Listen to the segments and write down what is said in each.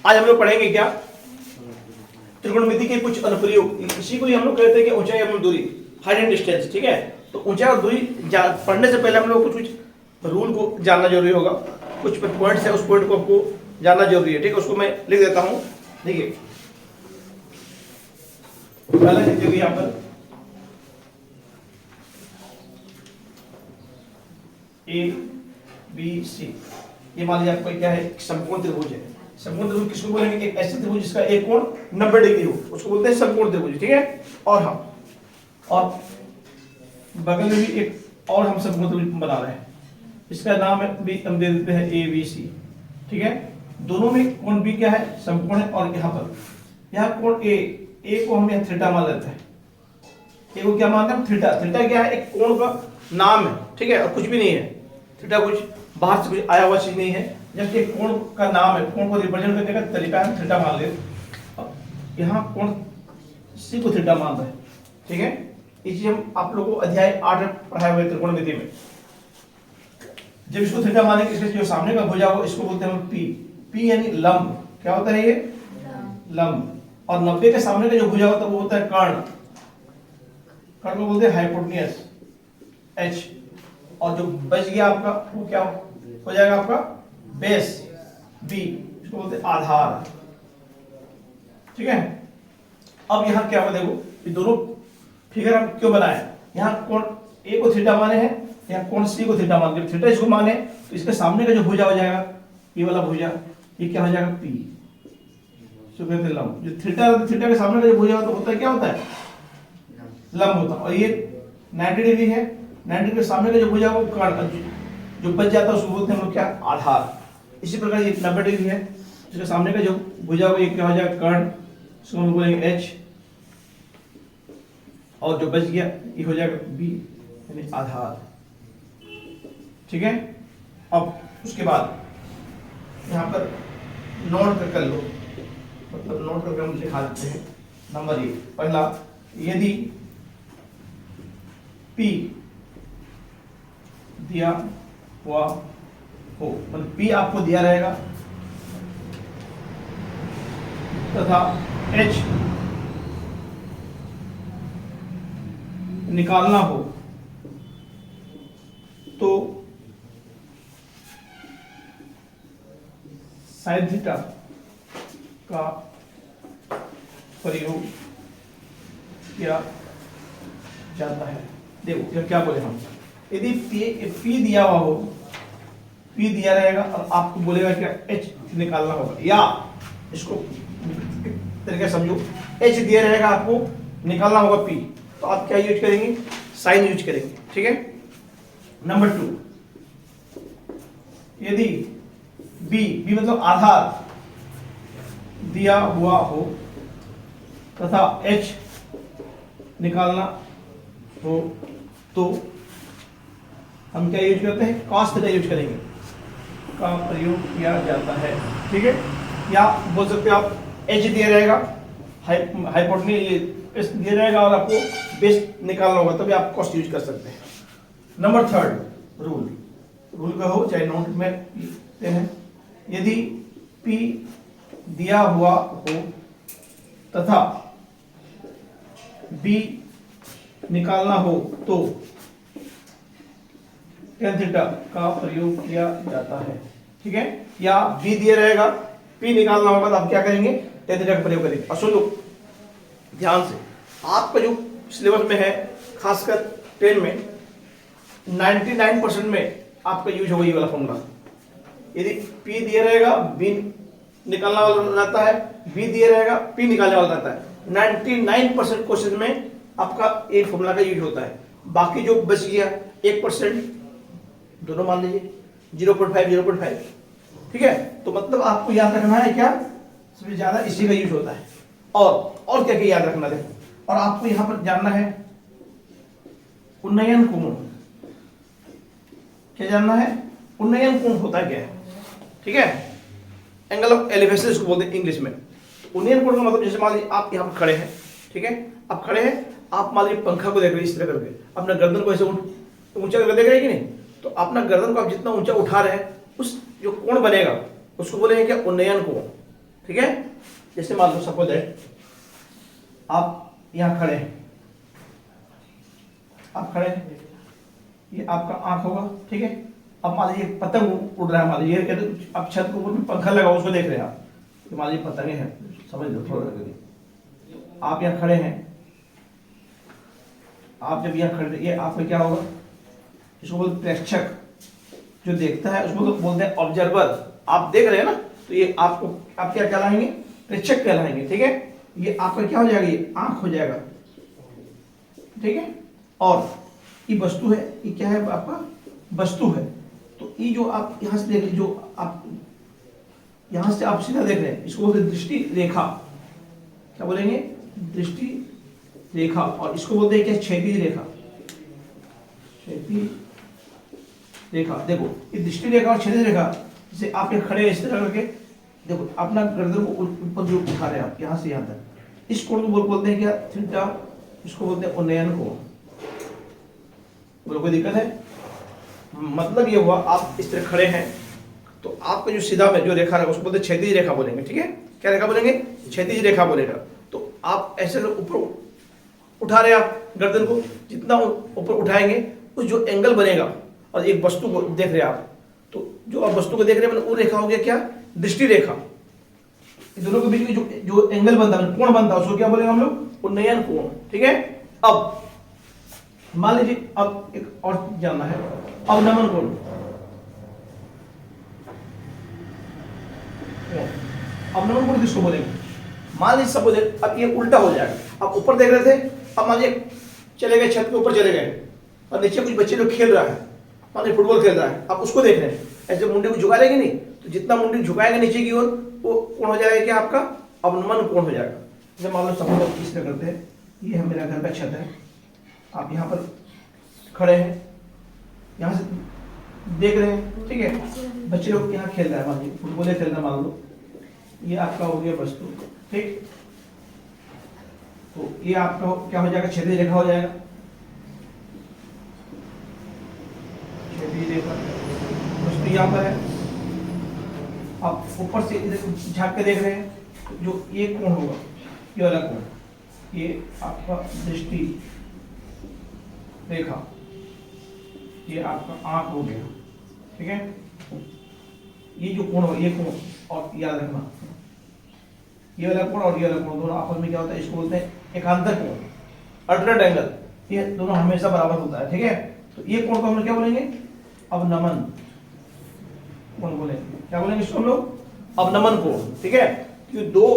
आज हम लोग पढ़ेंगे क्या, त्रिकोणमिति के कुछ अनुप्रयोग। इसी को ही हम लोग कहते हैं कि ऊंचाई एवं दूरी, हाइट एंड डिस्टेंस। ठीक है, तो ऊंचाई और दूरी पढ़ने से पहले हम लोग कुछ रूल को जानना जरूरी होगा, कुछ पॉइंट्स है उस पॉइंट को आपको जानना जरूरी है। ठीक है, उसको मैं लिख देता हूं। देखिए पहला देखिए यहाँ पर ए बी सी, ये मान लीजिए आपका क्या है, समकोण त्रिभुज है। समकोण त्रिभुज किसको बोलेंगे, एक ऐसे त्रिभुज जिसका एक कोण 90 डिग्री हो, उसको बोलते हैं समकोण त्रिभुज। ठीक है, और हम और बगल में भी एक और हम समकोण त्रिभुज बना रहे हैं, इसका नाम है भी हम दे देते हैं ए बी सी। ठीक है, दोनों में कोण भी क्या है, समकोण है। और यहाँ कोण ए को हम यहाँ थीटा मान लेते हैं। ए को क्या मानते हैं, थीटा। थीटा क्या है, एक कोण का नाम है। ठीक है, और कुछ भी नहीं है, थीटा कुछ बाहर से कुछ आया हुआ चीज नहीं है, जबकि कोण का नाम है, कोण को रिप्रेजेंट करने का तरीका है थीटा मान ले। यहाँ कोण सी को थीटा मान रहे हैं। ठीक है, ये चीज हम आप लोगों को अध्याय 8 में पढ़ाए हुए त्रिकोणमिति में। जब इसको थीटा मानेंगे, इसके जो सामने का भुजा हो इसको बोलते हैं पी। पी यानी लंब, क्या होता है ये, लंब। और 90 के सामने का जो भुजा होता है वो होता है कर्ण। कर्ण को बोलते हैं हाइपोटेन्यूस एच। और जो बच गया आपका वो क्या हो जाएगा, आपका बेस बी, इसको बोलते हैं आधार। ठीक है, अब यहाँ क्या होगा, देखो ये दोनों फिगर हम क्यों बनाए, यहाँ कोण ए को थीटा माने हैं, यहाँ कोण सी को थीटा माने। थीटा इसको माने तो इसके सामने का जो भुजा हो जाएगा, ये वाला भुजा, ये क्या हो जाएगा, पी, जो कहते हैं लंब। जो थीटा के सामने का जो भुजा होता है क्या होता है, लंब होता है। और ये 90 डिग्री है, 90 के सामने का जो भुजा वो कर्ण, जो बच जाता है उसको बोलते हैं हम लोग क्या, आधार। इसी प्रकार ये 90 डिग्री है, इसके सामने का जो भुजा वो ये क्या हो जाएगा, कर्ण, इसको हम बोलेंगे एच। और जो बच गया ये हो जाएगा बी यानी आधार। ठीक है, अब उसके बाद यहाँ पर नोट कर लो, मतलब नोट करके हम लिखा देते हैं। नंबर 1 पहला, यदि P दिया हुआ हो, मतलब P आपको दिया रहेगा तथा H निकालना हो तो साइन थीटा का प्रयोग किया जाता है। देखो क्या बोले हम, यदि P दिया हुआ हो, P दिया रहेगा और आपको बोलेगा क्या, H निकालना होगा, या इसको तरीके समझो, H दिया रहेगा आपको निकालना होगा P, तो आप क्या यूज करेंगे, साइन यूज करेंगे। ठीक है, नंबर 2, यदि B मतलब आधार दिया हुआ हो तथा H निकालना हो तो हम क्या यूज करते हैं, कॉस थीटा यूज करेंगे, का प्रयोग किया जाता है। ठीक है, या बोल सकते हो आप H दिया रहेगा, हाइपोटेन्यूस दिया रहेगा और आपको बेस निकालना होगा, तभी आप कॉस्ट यूज कर सकते हैं। नंबर 3 रूल का हो चाहे नोट में लिखते हैं, यदि P दिया हुआ हो तथा B निकालना हो तो tan थीटा का प्रयोग किया जाता है। ठीक है, या B दिया रहेगा, P निकालना होगा तो आप क्या करेंगे, tan थीटा का प्रयोग करेंगे। और सुन लो ध्यान से, आपका जो सिलेबस में है खासकर 10 में 99% में आपका यूज होगा ये वाला फॉर्मूला। यदि P दिया रहेगा, B निकालने वाला रहता है, B दिया रहेगा, P निकालने वाला रहता है। 99% क्वेश्चन में आपका ए फॉर्मूला का यूज होता है। बाकी जो बच गया 1%, दोनों मान लीजिए 0.5। ठीक है, तो मतलब आपको याद रखना है क्या, सबसे ज्यादा इसी का यूज होता है। और क्या क्या याद रखना है, और आपको यहां पर जानना है उन्नयन कोण। क्या जानना है, उन्नयन कोण होता है क्या है। ठीक है, एंगल ऑफ एलिवेशन इसको बोलते हैं इंग्लिश में। उन्नयन कोण का मतलब, जैसे मान लीजिए आप यहाँ पर खड़े हैं, ठीक है, आप खड़े हैं, आप मान लीजिए पंखा को देख रहे हैं इस तरह करके, अपना गर्दन को ऐसे ऊंचा करके देख रहे हैं कि नहीं, तो अपना गर्दन को आप जितना ऊंचा उठा रहे हैं, उस जो कोण बनेगा उसको बोलेंगे क्या, उन्नयन कोण। ठीक है। जैसे मान लो सपोज दैट आप यहाँ खड़े हैं, आप खड़े हैं, ये आपका आंख होगा, ठीक है। अब मान लीजिए पतंग उड़ रहा है, मान लीजिए कहते आप छत के ऊपर में पंखा लगा उसको देख रहे हैं आप, तो मान लीजिए पतंगे हैं, समझ लो थोड़ा। आप यहाँ खड़े हैं, आप जब यहाँ खड़े, ये आपका क्या होगा, इसको बोलते प्रेक्षक, जो देखता है उसको तो बोलते हैं ऑब्जर्वर। आप देख रहे हैं ना, तो ये आपको आप क्या कहलाएंगे, प्रेक्षक कहलाएंगे, ठीक है। ये आपका क्या हो जाएगा, ये आंख हो जाएगा, ठीक है। और ये वस्तु है, ये क्या है, आपका वस्तु है। तो ये जो आप यहाँ से देख रहे, जो आप यहाँ से आप सीधा देख रहे हैं, इसको बोलते हैं दृष्टि रेखा। क्या बोलेंगे, दृष्टि रेखा। और इसको बोलते हैं क्या, क्षैतिज रेखा, क्षैतिज रेखा। देखो ये दृष्टि रेखा और क्षैतिज रेखा, जैसे आप यहाँ खड़े हैं इस तरह करके, देखो अपना गर्दन को ऊपर जो उठा रहे हैं आप यहाँ से यहाँ तक, इस कोण को बोलते हैं क्या, थीटा। इसको बोलते हैं उन्नयन कोण। बोलो कोई दिक्कत है? मतलब ये हुआ आप इस तरह खड़े हैं, तो आपका जो सीधा में जो रेखा है उसको बोलते हैं क्षैतिज रेखा बोलेंगे, ठीक है। क्या रेखा बोलेंगे, क्षैतिज रेखा बोलेगा। तो आप ऐसे ऊपर उठा रहे हैं आप गर्दन को, जितना ऊपर उठाएंगे उस जो एंगल बनेगा, और एक वस्तु को देख रहे हैं आप, तो जो आप वस्तु को देख रहे हैं वो रेखा हो गया क्या, दृष्टि रेखा। दोनों के बीच में जो एंगल बनता है, कोण बनता है, उसको क्या बोलेंगे हम लोग, उन्नयन कोण, ठीक है। अब मान लीजिए अब एक और जानना है, अवनमन कोण। अवनमन कोण किसको बोलेंगे, मान लीजिए सपोज अब ये उल्टा हो जाएगा, आप ऊपर देख रहे थे, अब मान लीजिए चले गए छत के ऊपर चले गए, और नीचे कुछ बच्चे लोग खेल रहा है, मान लीजिए फुटबॉल खेल रहा है, आप उसको देख रहे हैं, ऐसे मुंडे को झुका लेंगे नहीं, तो जितना मुंडे झुकाएंगे नीचे की ओर, वो कोण हो जाएगा क्या, आपका अवनमन कोण हो जाएगा। जैसे मान लो सपोज इस तरह करते हैं, ये है मेरा घर का छत है, आप यहाँ पर खड़े हैं, यहाँ से देख रहे हैं, ठीक है। बच्चे लोग यहाँ खेल रहा है, मान लीजिए फुटबॉल खेल रहा है, मान लो ये आपका हो गया वस्तु, ठीक। तो ये आपका क्या हो जाएगा, क्षैतिज रेखा हो जाएगा, क्षैतिज रेखा। वस्तु यहाँ पर है, आप ऊपर से झांक के देख रहे हैं, जो ये कोण होगा, ये वाला कोण, ये आपका दृष्टि रेखा, ये आपका आंख हो गया, ठीक है। ये जो कोण होगा, ये कोण, और याद रखना ये वाला कोण और ये वाला कोण दोनों आपस में क्या होता है, इसको बोलते हैं एकांतर कोण, अल्टरनेट एंगल। ये दोनों हमेशा बराबर होता है, ठीक है। तो ये कोण को हम लोग क्या बोलेंगे, अवनमन कोण बोलेंगे। क्या बोलेंगे इसको हम लोग, अवनमन कोण, ठीक है। क्योंकि दो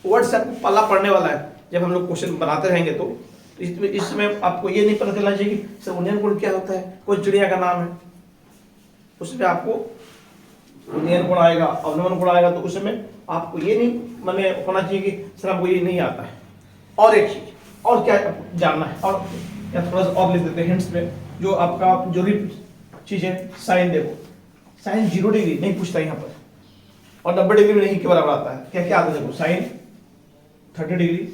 वर्ड से आपको पल्ला पड़ने वाला है, जब हम लोग क्वेश्चन बनाते रहेंगे तो इसमें आपको ये नहीं पता चलना चाहिए कि सर उन्नयन कोण क्या होता है, कोई चिड़िया का नाम है, उसमें आपको उन्नयन कोण आएगा, अवनमन कोण आएगा, तो उसमें आपको ये नहीं मन में होना चाहिए कि सर हमको ये नहीं आता है। और एक चीज और क्या जानना है, और या थोड़ा सा और लिख देते हैं हिंट्स में, जो आपका जरूरी चीज है, साइन। देखो साइन 0 डिग्री नहीं पूछता यहाँ पर, और 90 डिग्री में नहीं के बराबर आता है। क्या क्या आता है, देखो साइन 30 डिग्री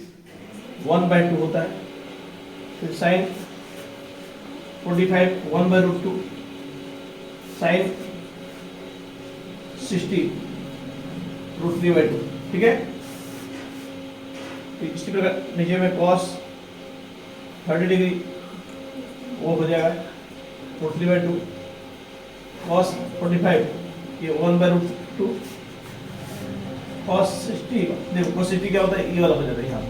1/2 होता है, फिर साइन 45 1/√2, साइन 60 √3/2, ठीक है। इसी प्रकार नीचे में cos 30 डिग्री वो हो जाएगा √3/2, cos 45 ये 1/√2, cos 60 देखो cos 60 क्या होता है, ये वाला हो जाता है यहाँ,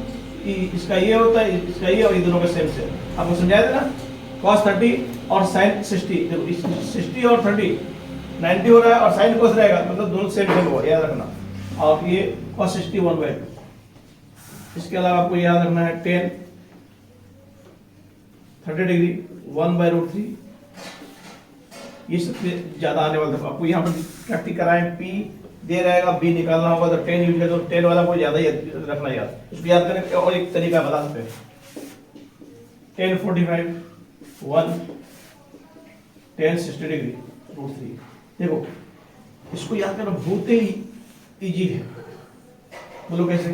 इसका ये होता है, इसका ये, और ये दोनों का सेम से आपको समझाया था ना। cos 30 और sin 60, देखो 60 और 30 90 हो रहा है, और sin cos रहेगा, मतलब दोनों सेम सेम होगा, याद रखना। और ये cos 60 1/2। इसके अलावा आपको याद रखना है tan 30 डिग्री 1/√3, ये सबसे ज्यादा आने वाला था। आपको यहाँ पर प्रैक्टिस कराएं, P दे रहेगा, B निकालना होगा, तो 10 यूज करें, तो 10 वाला को ज्यादा रखना याद, उसको याद करने का और एक तरीका बता सकते हैं, tan 45 1 tan 60 डिग्री √3। देखो इसको याद करना बहुत ही इजी है, बोलो कैसे,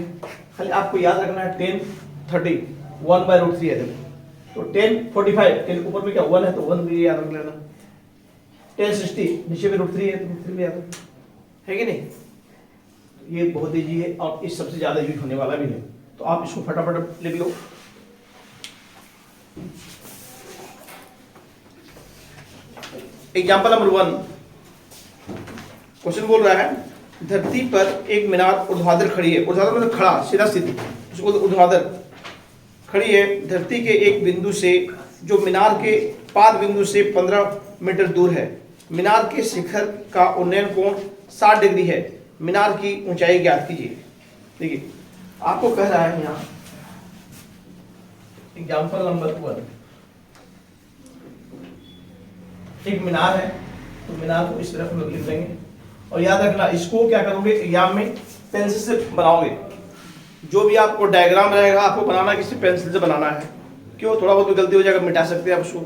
खाली आपको याद रखना है tan 30 1/√3 है, देखो तो tan 45 tan ऊपर में क्या 1 है, तो 1 भी याद रख लेना, tan 60 नीचे में √3 है, तो √3 भी याद है कि नहीं। ये बहुत ईजी है और इस सबसे ज्यादा यूज होने वाला भी है, तो आप इसको फटाफट लिख लो। एग्जाम्पल नंबर 1, क्वेश्चन बोल रहा है धरती पर एक मीनार ऊर्ध्वाधर खड़ी है। ऊर्ध्वाधर मतलब खड़ा, सीधा स्थिति, उसको ऊर्ध्वाधर खड़ी है धरती के एक बिंदु से जो मीनार के पाद बिंदु से 15 मीटर दूर है। मीनार के शिखर का उन्नयन कोण 60 डिग्री है। मीनार की ऊंचाई ज्ञात कीजिए। देखिए आपको कह रहा है यहाँ एग्जाम्पल नंबर 1, एक मीनार है, तो मीनार को इस तरफ हम लोग लिख देंगे और याद रखना इसको क्या करोगे एग्जाम में पेंसिल से बनाओगे। जो भी आपको डायग्राम रहेगा आपको बनाना किसी पेंसिल से बनाना है। क्यों, थोड़ा बहुत गलती हो जाएगा, मिटा सकते हैं आप उसको,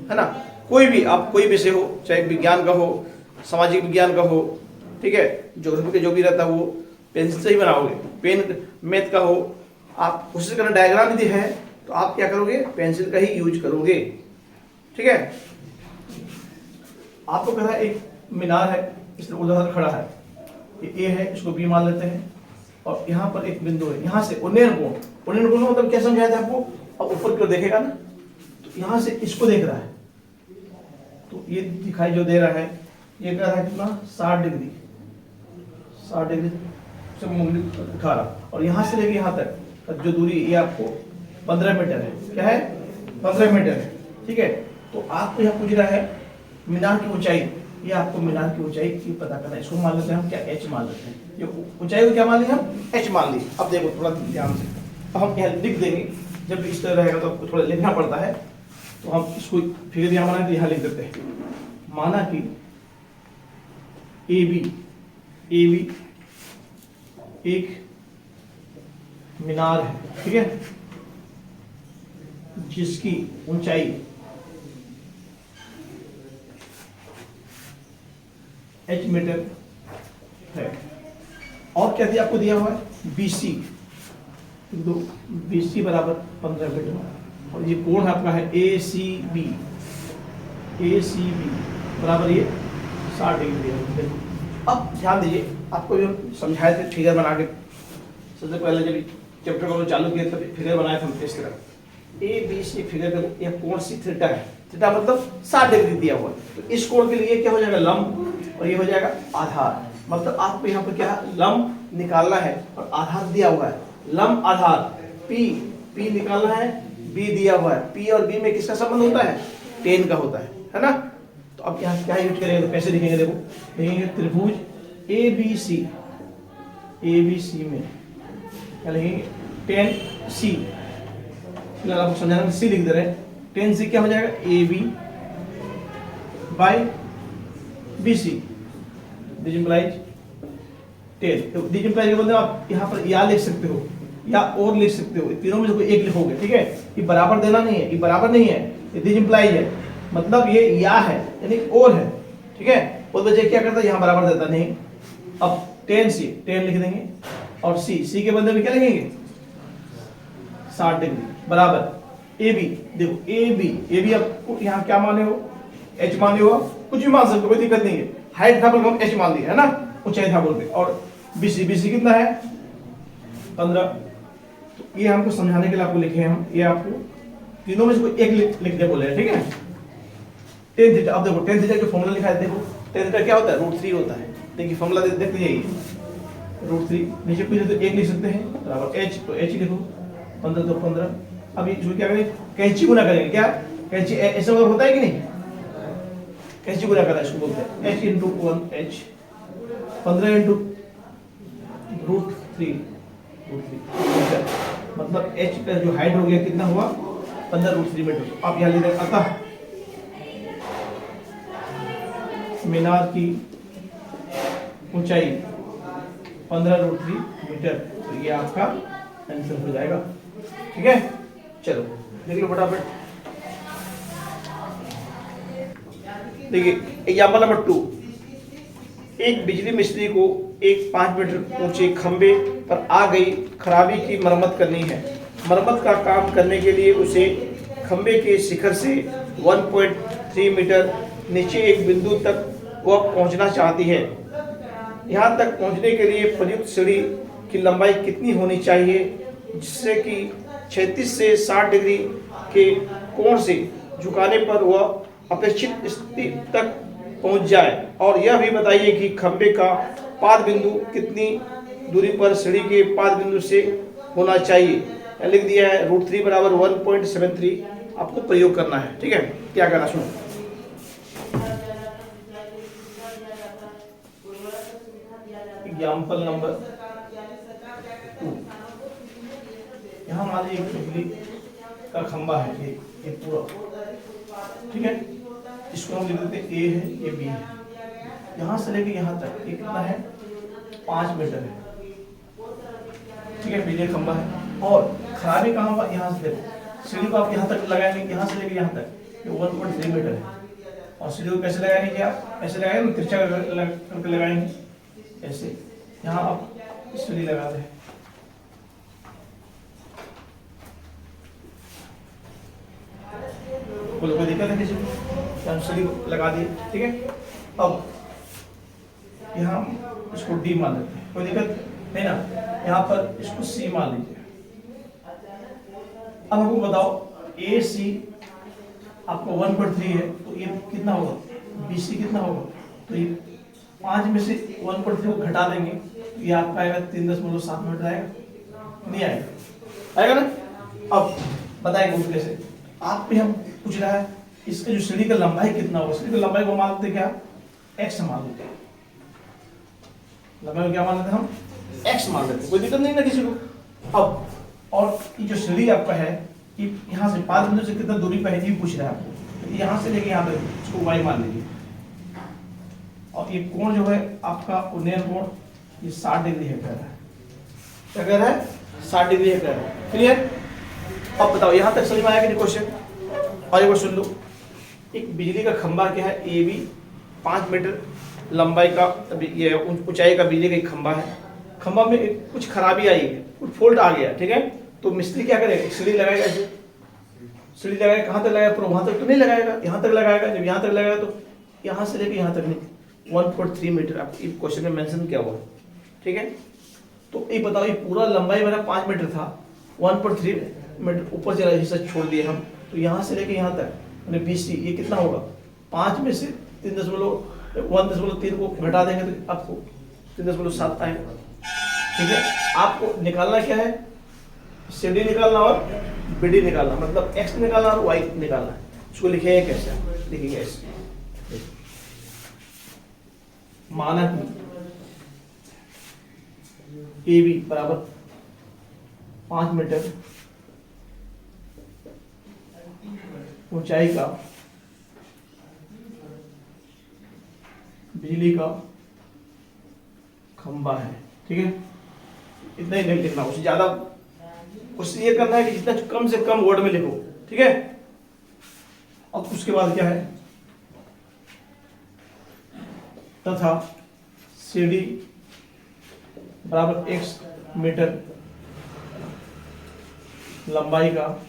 है ना। कोई भी आप कोई विषय हो, चाहे विज्ञान का हो, सामाजिक विज्ञान का हो, ठीक है, ज्योग्राफी का जो भी रहता है वो पेंसिल से ही बनाओगे। पेन मैथ का हो, आप कोशिश करना डायग्राम यदि है तो आप क्या करोगे पेंसिल का ही यूज करोगे, ठीक है। आपको कह रहा है एक मीनार है, इस तरह उधर खड़ा है, ये ए है, इसको बी मान लेते हैं और यहाँ पर एक बिंदु है, यहाँ से उन्नयन कोण मतलब क्या समझाया था आपको, अब ऊपर की ओर देखेगा ना तो यहाँ से इसको देख रहा है, तो ये दिखाई जो दे रहा है ये कह रहा है कितना 60 डिग्री से उंगली उठा रहा, और यहाँ से लेके यहाँ तक जो दूरी ये आपको 15 मीटर है। क्या है 15 मीटर है, ठीक है। तो आपको यहाँ पूछ रहा है मीनार की ऊंचाई, ये आपको मीनार की ऊंचाई की पता करना है। इसको मान लेते हैं हम क्या एच मान लेते हैं, ये ऊंचाई को क्या मान लिया हम एच मान ली। अब देखो थोड़ा ध्यान से, अब हम यहाँ लिख देंगे, जब इस तरह रहेगा तो आपको थोड़ा लिखना पड़ता है, तो हम इसको फिगर यहाँ माना तो यहाँ लिख देते हैं। माना कि ए बी एक मीनार है, ठीक है, जिसकी ऊंचाई h मीटर है, और क्या दिया आपको दिया हुआ है BC, तो BC बराबर 15 मीटर, और ये कोण आपका है ACB बराबर ये 60 डिग्री है। अब ध्यान दीजिए, आपको जो समझाए थे फिगर बना के, सबसे पहले जब चैप्टर को चालू किया तब फिगर बनाए थे हम इस तरह ABC फिगर का यह कोण सी थीटा है, थीटा मतलब 60 डिग्री दिया हुआ है, तो इस कोण के लिए क्या हो जाएगा लंब और ये हो जाएगा आधार। मतलब आपको यहाँ पर क्या है लंब निकालना है और आधार दिया हुआ है, लंब आधार P निकालना है, B दिया हुआ है, P और B में किसका संबंध होता है tan का होता है ना। तो अब यहाँ क्या यूज करेंगे, तो कैसे लिखेंगे, देखो लिखेंगे त्रिभुज ABC में क्या लिखेंगे tan C, आपको समझाना C लिख दे रहे हैं, tan C क्या हो जाएगा AB by BC, this implies 10। तो दिस इंप्लाइज के बदले आप यहाँ पर या लिख सकते हो या और लिख सकते हो, तीनों में से कोई एक लिखोगे, ठीक है। ये बराबर देना नहीं है, ये बराबर नहीं है, ये दिस इंप्लाइज है, मतलब ये या है यानी और है, ठीक है। उस वजह क्या करता है यहाँ बराबर देता नहीं। अब tan C लिख देंगे और C के बदले में क्या लिखेंगे 60 डिग्री बराबर AB। देखो AB आपको यहाँ क्या माने हो H माने हो, कुछ भी मान सकते हो, कोई दिक्कत नहीं है। हाइट था बोल H मान लिया है ना, ऊंचाई था बोल के, और BC कितना है 15। तो ये हमको समझाने के लिए आपको लिखे हम, ये आपको तीनों में से कोई एक लिखने बोले हैं, ठीक है। tan थीटा, अब देखो tan थीटा जो फॉर्मूला लिखा है, देखो tan थीटा क्या होता है √3 होता है। देखिए फॉर्मूला देख लीजिए √3, नीचे पूछे तो एक लिख सकते हैं बराबर H, तो H लिखो 15 तो 15। अब ये क्या करेंगे कैंची गुना करेंगे, क्या कैंची ऐसा मतलब होता है कि नहीं, कैंची गुना करना इसको बोलते हैं H इंटू 1H 15 इंटू √3 मतलब H का जो हाइट हो गया कितना हुआ 15 √3 मीटर। तो आप यहाँ लिख दें अतः मीनार की ऊंचाई 15 √3 मीटर, तो ये आपका आंसर हो जाएगा, ठीक है। चलो देख लो फटाफट, देखिए एग्जाम्पल नंबर 2, एक बिजली मिस्त्री को एक 5 मीटर ऊंचे खंबे पर आ गई खराबी की मरम्मत करनी है। मरम्मत का काम करने के लिए उसे खंबे के शिखर से 1.3 मीटर नीचे एक बिंदु तक वह पहुंचना चाहती है। यहाँ तक पहुँचने के लिए प्रयुक्त सीढ़ी की लंबाई कितनी होनी चाहिए जिससे कि 36 से 60 डिग्री के कोण से झुकाने पर वह अपेक्षित स्थिति तक पहुंच जाए। और यह भी बताइए कि खंभे का पाद बिंदु कितनी दूरी पर सीढ़ी के पाद बिंदु से होना चाहिए। लिख दिया है √3 बराबर 1.73 आपको प्रयोग करना है। ठीक है, क्या करना सुनो। एग्जाम्पल नंबर 2, यहाँ मान लीजिए बिजली का खंबा है ये पूरा, ठीक है। इसको हम लिख देते हैं ए है, ये बी है। यहाँ से लेके यहाँ तक ये कितना है 5 मीटर है, ठीक है। बिजली का खंबा है और खराबी कहाँ हुआ, यहाँ से देखो सीढ़ी को आप यहाँ तक लगाएंगे, यहाँ से लेके यहाँ तक ये 1.3 मीटर है। और सीढ़ी को कैसे लगाएंगे, आप ऐसे लगाएंगे, तिरछा करके लगाएंगे ऐसे। यहाँ आप सीढ़ी लगा दें, कोई दिक्कत है किसी को, हम सीढ़ी लगा दिए, ठीक है। अब यहाँ इसको डी मान लेते हैं, कोई दिक्कत नहीं ना। यहाँ पर इसको सी मान लीजिए। अब हमको बताओ ए सी आपको 1.3 है तो ये कितना होगा, बी सी कितना होगा। तो ये 5 में से 1.3 को घटा देंगे तो ये आपका आएगा 3.7 मीटर आएगा, नहीं आएगा, आएगा ना। अब बताएंगे कैसे, आप भी हम पूछ रहा है इसका जो सीढ़ी का लंबाई कितना होगा। सीढ़ी की लंबाई को मान लेते क्या, एक्स मान लेते हैं, लंबाई को क्या मान लेते हैं हम, एक्स मान लेते हैं, कोई दिक्कत नहीं ना किसी को। अब और ये जो सीढ़ी आपका है कि यहाँ से 5 बिंदु से कितना दूरी पे है ये पूछ रहा है आपको। तो यहाँ से लेके यहाँ तक इसको वाई मान लीजिए। और ये कोण जो है आपका उन्नयन कोण ये 60 डिग्री है, कह रहा है, क्या कह रहा है, 60 डिग्री है कह रहा है। क्लियर। अब बताओ यहाँ तक समझ में आया कि नहीं क्वेश्चन। और एक बार सुन लो, एक बिजली का खंबा क्या है, ए बी 5 मीटर लंबाई का ये ऊंचाई का बिजली का एक खंबा है। खंबा में कुछ खराबी आई है, कुछ फॉल्ट आ गया, ठीक है। तो मिस्त्री क्या करेगा, सीढ़ी लगाएगा, ऐसे सीढ़ी लगाएगा, कहाँ तक लगाएगा, पर वहां तक तो नहीं लगाएगा, यहाँ तक लगाएगा। जब यहाँ तक लगाएगा तो यहाँ से लेके यहाँ तक नहीं, 1.3 मीटर आपके क्वेश्चन में मेंशन किया हुआ, ठीक है। तो ये बताओ ये पूरा लंबाई मेरा 5 मीटर था, 1.3 मीटर ऊपर चला हिस्सा छोड़ दिए हम, तो यहाँ से लेके यहाँ तक मैंने BC ये कितना होगा, 5 में से 1.3 को घटा देंगे तो आपको 3.7 आएगा, ठीक है। आपको निकालना क्या है, CD निकालना और BD निकालना, मतलब X निकालना और Y निकालना है। उसको लिखेंगे कैसे, लिखेंगे ऐसे, मानक AB बराबर 5 मीटर ऊंचाई का बिजली का खंबा है, ठीक है। इतना ही नहीं लिखना, उससे ज्यादा उससे ये करना है कि जितना कम से कम वर्ड में लिखो, ठीक है। अब उसके बाद क्या है, तथा CD बराबर X मीटर लंबाई का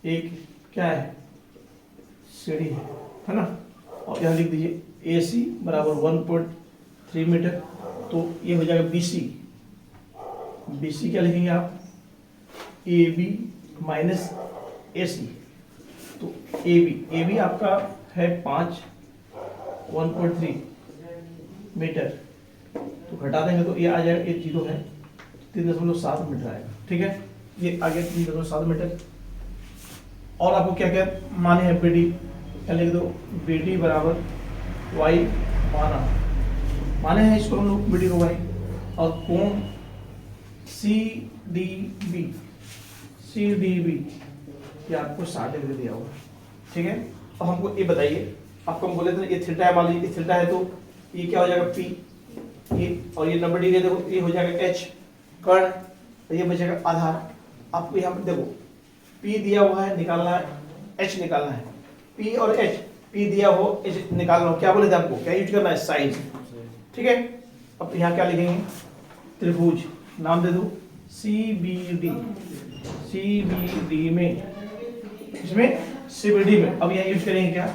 एक क्या है, सीढ़ी है ना। और यहाँ लिख दीजिए AC बराबर 1.3 मीटर, तो ये हो जाएगा BC क्या लिखेंगे आप, AB माइनस AC। तो AB आपका है 1.3 मीटर, तो घटा देंगे तो ये आ जाएगा, ये 0 है, 3.7 मीटर आएगा, ठीक है। ये आ गया 3.7 मीटर। और आपको क्या क्या माने हैं, BD क्या लिख दो, BD बराबर Y माने हैं इसको हम लोग BD को Y, और कोण CDB ये आपको 60 डिग्री दिया होगा, ठीक है। अब हमको ये बताइए, आपको हम बोले थे ये थीटा है, मान लीजिए थीटा है तो ये क्या हो जाएगा P, ये और ये 90 डिग्री देखो, ये हो जाएगा H कर्ण, तो ये बचेगा आधार। आपको यहाँ पर देखो P दिया हुआ है, निकालना है, H निकालना है, P और H, P दिया हो, H निकालना हो, क्या बोले थे आपको, क्या यूज करना है, साइज, ठीक है। अब यहाँ क्या लिखेंगे, त्रिभुज नाम दे दो CBD में, इसमें CBD में अब यहाँ यूज करेंगे क्या,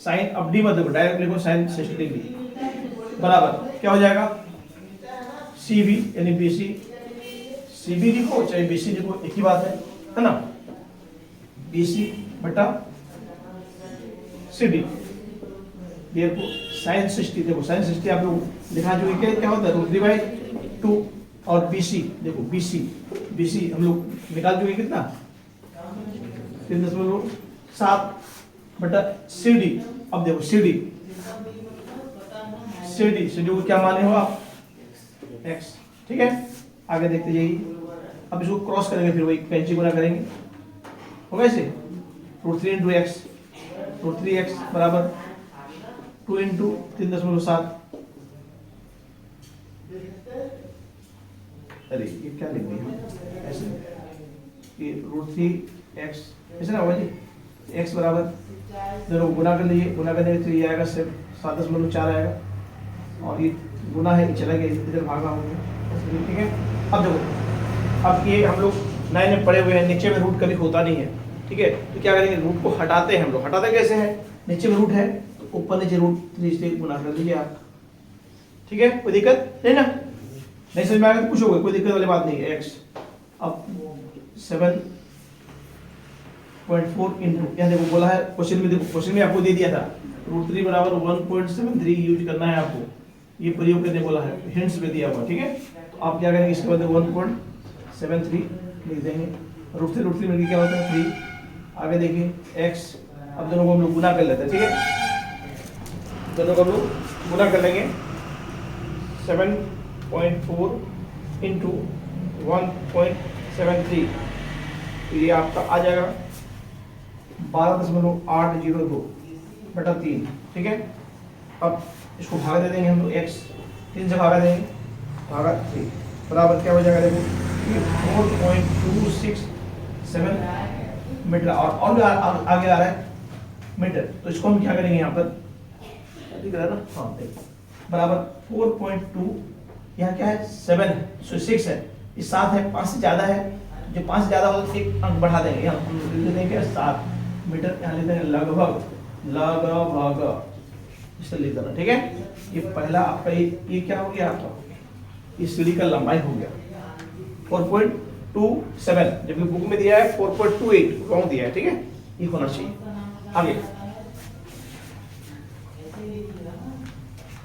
साइन, अब डी मत देखो, डायरेक्ट लिखो साइन 60 डिग्री, बराबर क्या हो जाएगा, सी बी यानी बी सी, सी बी लिखो चाहे बी सी लिखो एक ही बात है ना, बी सी बटा सी डी। देखो साइन 60, देखो साइन 60 आप लोग लिखा जो क्या होता है √3/2 और बी सी देखो बी सी हम लोग निकाल चुके कितना 3.7 बटा सी डी। अब देखो सी डी को क्या माने हो आप x, ठीक है। आगे देखते जाइए, अब इसको क्रॉस करेंगे, फिर वही पेंची गुना करेंगे, होगा ऐसे √3 × x, √3x बराबर 2 × 3.7। अरे ये क्या लिख दिया ऐसे, ये √3x ऐसे ना होगा जी, x बराबर दोनों गुना कर लीजिए, गुना करने तो ये आएगा 7.4 आएगा, और ये गुना है, ये चला गया इधर भागा हो गया, ठीक है। अब देखो, अब ये हम लोग नए नए पढ़े हुए हैं, नीचे में रूट कभी होता नहीं है, ठीक है। तो क्या करेंगे, रूट को हटाते हैं हम लोग। हटाते कैसे हैं, नीचे में रूट है तो ऊपर नीचे √3 से गुना कर लीजिए आप, ठीक है। कोई दिक्कत नहीं ना, नहीं समझ में आएगा तो पूछोगे, कोई दिक्कत वाली बात नहीं है। x अब 7.4 यहाँ देखो बोला है क्वेश्चन में, देखो क्वेश्चन में आपको दे दिया था √3 बराबर 1.73 यूज करना है आपको, ये प्रयोग करने बोला है, हिंट्स में दिया हुआ, ठीक है। तो आप क्या करेंगे, इसके बाद 1.73 लिख देंगे, √3 मिलकर क्या होता है 3। आगे देखिए x, अब दोनों को हम लोग गुना कर लेते हैं, ठीक है, दोनों को हम लोग गुना कर लेंगे। 7.4 × 1.73, तो ये आपका आ जाएगा 12.802 बटा 3, ठीक है। अब इसको भागा दे देंगे हम लोग, x 3 से भागा देंगे, भागा 3 बराबर क्या हो जाएगा, देखो 4.267 मीटर, और भी आगे आ रहा है मीटर, तो इसको हम क्या करेंगे यहाँ पर, दिख रहा है ना, हाँ देखो बराबर 4.2, यहाँ क्या है 7 है, 6 है, ये 7 है, 5 से ज्यादा है, जो 5 से ज्यादा हो तो एक अंक बढ़ा देंगे, यहाँ हम लिख देंगे 7 मीटर, यहाँ लिख देंगे लगभग इसे लिख देना, ठीक है। ये पहला आपका ये क्या हो गया आपका, ये सीढ़ी का लंबाई हो गया 4.27, जबकि बुक में दिया है 4.28, रॉन्ग दिया है, ठीक है, ये होना चाहिए। आगे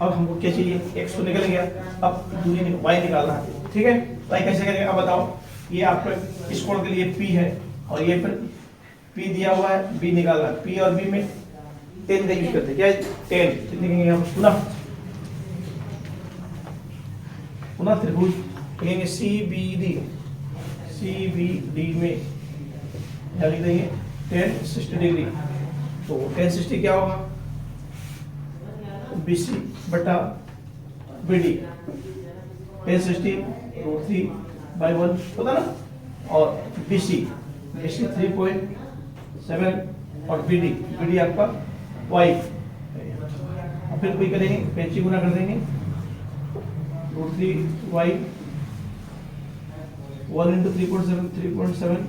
अब हमको क्या चाहिए, x तो निकल गया, अब दूरी y निकालना है, ठीक है। y कैसे करेंगे अब बताओ, ये आपका इस कोण के लिए p है, और ये पर p दिया हुआ है, b निकालना है, p और b में 10 का यूज करते हैं, क्या 10, तो लिखेंगे हम पुनः त्रिभुज लिखेंगे CBD में क्या लिख देंगे 1060 डिग्री, तो 1060 क्या होगा BC बटा BD, 1060 √3/1 होता ना, और BC 3.7 और BD आपका y, फिर कोई करेंगे पेंची गुना कर देंगे, √3y 1 × 3.7,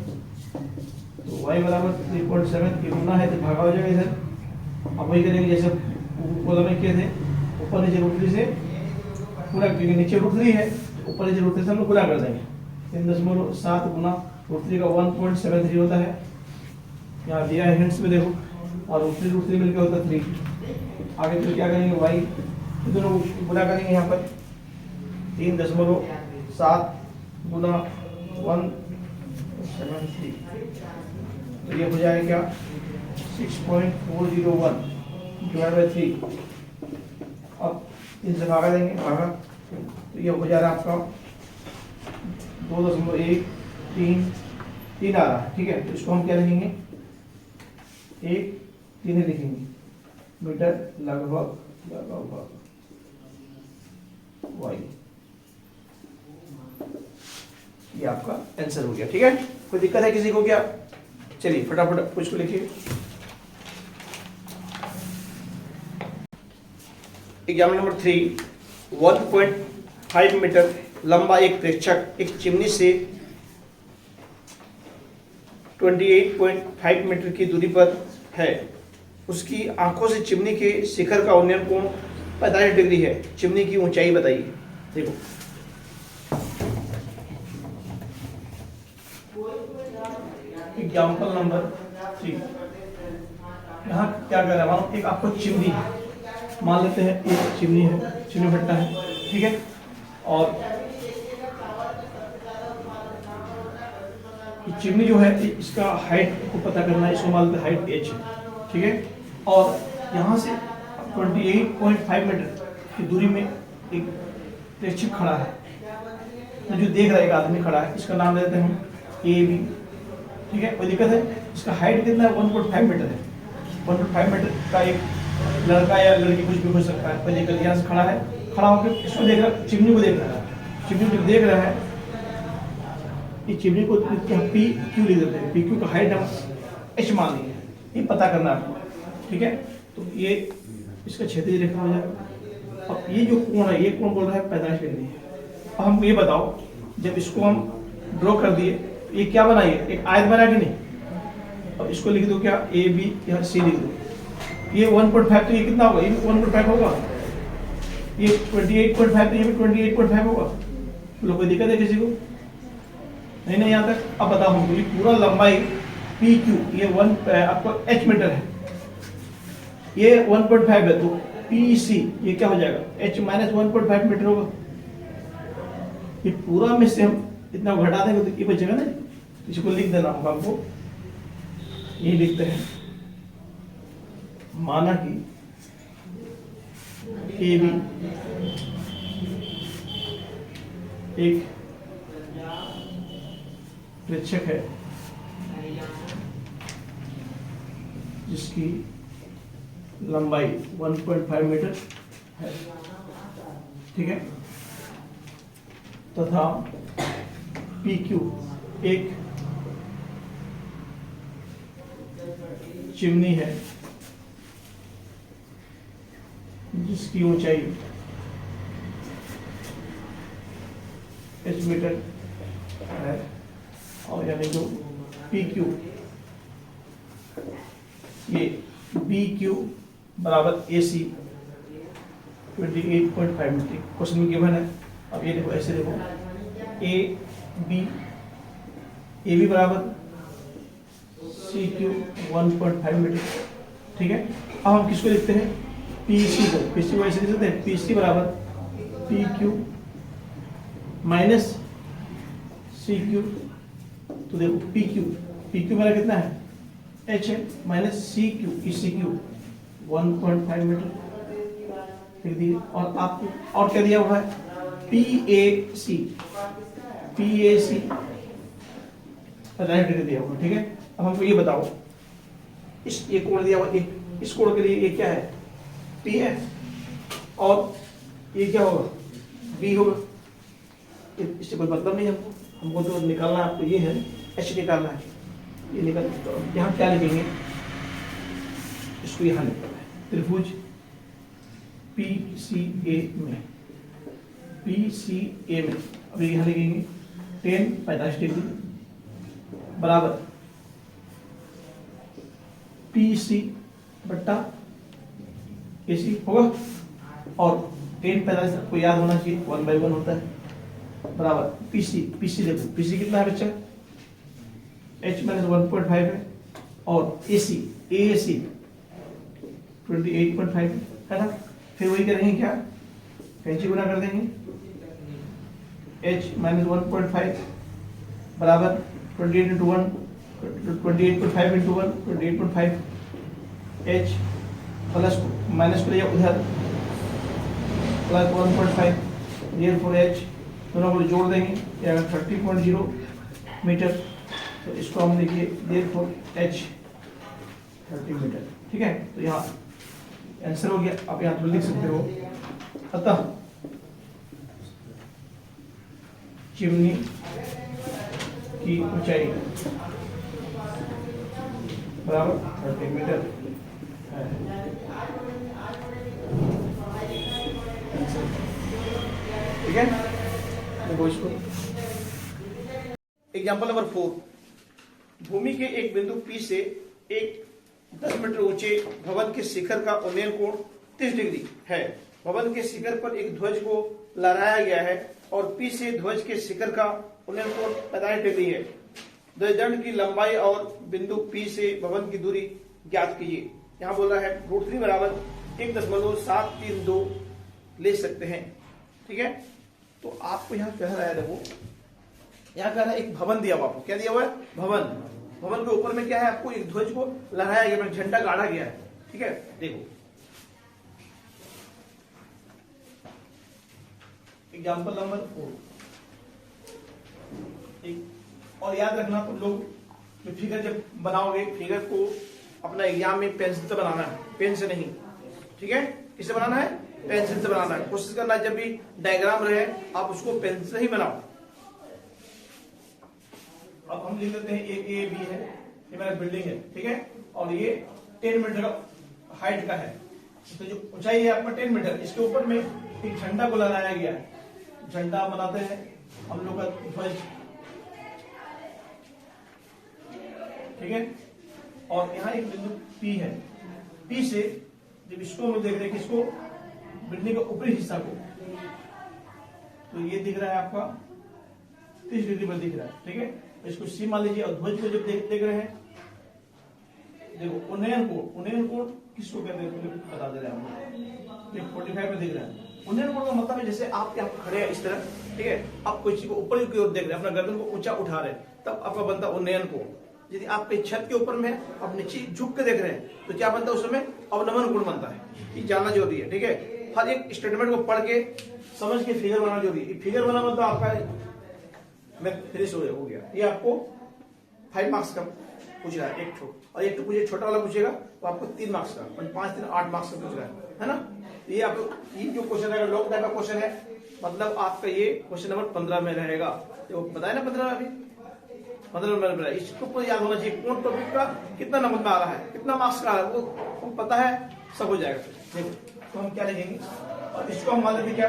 तो y बराबर 3.7 की गुना है तो भागा हो जाएगा इधर। अब वही करेंगे जैसे ऊपर में किए थे, ऊपर नीचे √3 से पूरा, क्योंकि नीचे √3 है, ऊपर नीचे √3 से हम लोग गुना कर देंगे, 3.7 गुना √3 का 1.73 होता है, यहाँ दिया है हिंट्स में देखो, और √3 मिलकर होता है 3। आगे फिर क्या करेंगे, y दोनों गुना करेंगे, यहाँ पर 3.7 गुना 1.73, तो ये हो जाएगा क्या 6.401 / 3। अब इनसे भागा देंगे, भागा तो ये हो जा रहा है आपका 2.133 आ रहा है, ठीक है। तो इसको हम क्या लिखेंगे, 1.3 लिखेंगे, मीटर लगभग y, ये आपका आंसर हो गया, ठीक है। कोई दिक्कत है किसी को क्या, चलिए फटाफट कुछ को लिखिए। एग्जाम्पल नंबर 3, 1.5 मीटर लंबा एक प्रेक्षक एक चिमनी से 28.5 मीटर की दूरी पर है, उसकी आंखों से चिमनी के शिखर का उन्नयन कोण 45 डिग्री है। चिमनी की ऊंचाई बताइए। देखो एग्जाम्पल नंबर 3। यहाँ क्या कर रहा है, एक आपको चिमनी मान लेते हैं, एक चिमनी है, चिमनी भट्टा है, ठीक है। और चिमनी जो है इसका हाइट को पता करना है, इसको मान लेते हैं हाइट h है, ठीक है। और यहाँ से 28.5 मीटर की दूरी में एक प्रेक्षक खड़ा है, जो देख रहा है, एक आदमी खड़ा है, इसका नाम लेते हैं हम AB, ठीक है। कोई दिक्कत है? इसका हाइट कितना है? 1.5 मीटर है। 1.5 मीटर का एक लड़का या लड़की कुछ भी हो सकता है, कोई दिक्कत। यहाँ से खड़ा है, खड़ा होकर इसको देख रहा, चिमनी को देख रहा है, चिमनी को देख रहा है। ये चिमनी को PQ लिख देते हैं, PQ का हाइट हम h मान लेंगे, ये पता करना आपको, ठीक है। तो ये इसका क्षेत्रीय रेखा हो जाएगा। अब ये जो कोण है, ये कोण बोल रहा है 45 डिग्री है। अब हम ये बताओ, जब इसको हम ड्रॉ कर दिए, ये क्या बनाइए, एक आयत बना कि नहीं। अब इसको लिख दो क्या, AB या C लिख दो। ये 1.5, तो ये कितना होगा, ये 1.5 होगा, ये 28.5, तो ये भी 28.5 होगा। लोग कोई दिक्कत है किसी को? नहीं यहाँ तक। अब बताओ हमको, ये पूरा लंबाई PQ, ये आपको h मीटर है, ये 1.5 है, तो PC ये क्या हो जाएगा, h माइनस 1.5 मीटर होगा। ये पूरा में से हम इतना घटा देंगे तो ये बचेगा ना, इसको लिख देना होगा हमको। ये लिखते हैं, माना कि AB एक प्रेक्षक है जिसकी लंबाई 1.5 मीटर है, ठीक है, तथा PQ एक चिमनी है जिसकी ऊंचाई h मीटर है, और यानी जो PQ ये BQ बराबर AC 28.5 मीटर क्वेश्चन में गिवन है। अब ये देखो, ऐसे देखो, AB बराबर CQ 1.5 मीटर, ठीक है। अब हम किसको लिखते हैं, PC को ऐसे लिख सकते हैं, PC बराबर PQ माइनस CQ। तो देखो PQ मेरा कितना है, h है, माइनस CQ 1.5 मीटर लिख दिए। और आपको और क्या दिया हुआ है, PAC 45 डिग्री दिया हुआ, ठीक है। अब हमको ये बताओ, इस एक कोण दिया हुआ, इस कोण के लिए ये क्या है, P है, और ये क्या होगा, B होगा। इससे कोई मतलब नहीं हमको तो निकालना, आपको ये है h निकालना है, ये निकल। तो यहाँ क्या लिखेंगे, इसको यहाँ लिखना है, त्रिभुज PCA में अब यहाँ लिखेंगे tan 45 डिग्री बराबर PC बट्टा AC होगा। और tan 45 आपको याद होना चाहिए, 1/1 होता है, बराबर PC देखो, PC कितना है बच्चा, h माइनस 1.5 है, और AC 28.5 है ना। फिर वही करेंगे, क्या कैंची गुना कर देंगे, h माइनस 1.5 बराबर 28.5 इंटू 1, 28.5 h प्लस माइनस को लिया उधर, प्लस 1.5 रियल फॉर h, दोनों को जोड़ देंगे, 30.0 मीटर। तो इसको हम लिखिए देर फॉर h 30 मीटर, ठीक है। तो यहाँ आंसर हो गया, आप यहाँ पर लिख सकते हो। अतः चिमनी की ऊंचाई बराबर 30 मीटर है। ठीक है, देखो इसको। एग्जाम्पल नंबर 4, भूमि के एक बिंदु P से एक 10 मीटर ऊंचे भवन के शिखर का उन्नयन कोण 30 डिग्री है। भवन के शिखर पर एक ध्वज को लहराया गया है और पी से ध्वज के शिखर का उन्नयन कोण 45 डिग्री है। ध्वजदंड की लंबाई और बिंदु पी से भवन की दूरी ज्ञात कीजिए। यहाँ बोल रहा है √3 बराबर 1.732 ले सकते हैं। ठीक है, तो आपको यहाँ कह रहा है, देखो यहाँ कह रहा है एक भवन दिया हुआ, आपको क्या दिया हुआ है, भवन। भवन के ऊपर में क्या है, आपको एक ध्वज को लहराया गया, झंडा गाड़ा गया है। ठीक है, देखो एग्जाम्पल नंबर 4। और याद रखना तुम लोग जो फिगर जब बनाओगे, फिगर को अपना एग्जाम में पेंसिल से बनाना है, पेन से नहीं। ठीक है, किससे बनाना है, पेंसिल से बनाना है। कोशिश करना जब भी डायग्राम रहे आप उसको पेंसिल से ही बनाओ। अब हम लिख लेते हैं ए बी है, ये मेरा बिल्डिंग है। ठीक है, और ये 10 मीटर का हाइट का है, तो जो ऊंचाई है आपका 10 मीटर। इसके ऊपर में एक झंडा को लगाया गया है। झंडा बनाते हैं हम लोग का ध्वज। ठीक है, और यहाँ एक बिंदु पी है। पी से जब इसको हम देख रहे हैं, किसको, बिल्डिंग का ऊपरी हिस्सा को, तो ये दिख रहा है आपका 30 डिग्री पर दिख रहा है। ठीक है, तो इसको सी मान लीजिए। और ध्वज को जब देख रहे हैं, देखो उन्नयन कोण किसको कहते हैं बता दे रहे हैं हम। 45 में दिख रहा है। उन्नयन कोण का मतलब है जैसे आप यहाँ खड़े हैं इस तरह। ठीक है, आप कोई चीज को ऊपर की ओर देख रहे हैं, अपना गर्दन को ऊंचा उठा रहे हैं, तब आपका बनता उन्नयन कोण। यदि आप कहीं छत के ऊपर में आप नीचे झुक के देख रहे हैं, तो क्या बनता है, उस समय अवनमन कोण बनता है। ये जानना जरूरी है। ठीक है, हर एक स्टेटमेंट को पढ़ के समझ के फिगर बनाना जरूरी है। फिगर बना मतलब आपका मैं फिनिश हो गया। ये आपको 5 मार्क्स का पूछ रहा है, एक ठो, और एक ठो पूछे छोटा वाला पूछेगा तो आपको 3 मार्क्स का, 5 3 8 मार्क्स का पूछ रहा है ना। ये आप ये जो क्वेश्चन है लॉन्ग टाइप का क्वेश्चन है, मतलब आपका ये क्वेश्चन नंबर 15 में रहेगा। तो बताया ना 15 अभी 15 नंबर में। इसको याद होना चाहिए कौन टॉपिक का कितना नंबर में आ रहा है, कितना मार्क्स का आ रहा है, वो पता है, सब हो जाएगा। देखो तो हम क्या लिखेंगे, और इसको हम मान लेते क्या,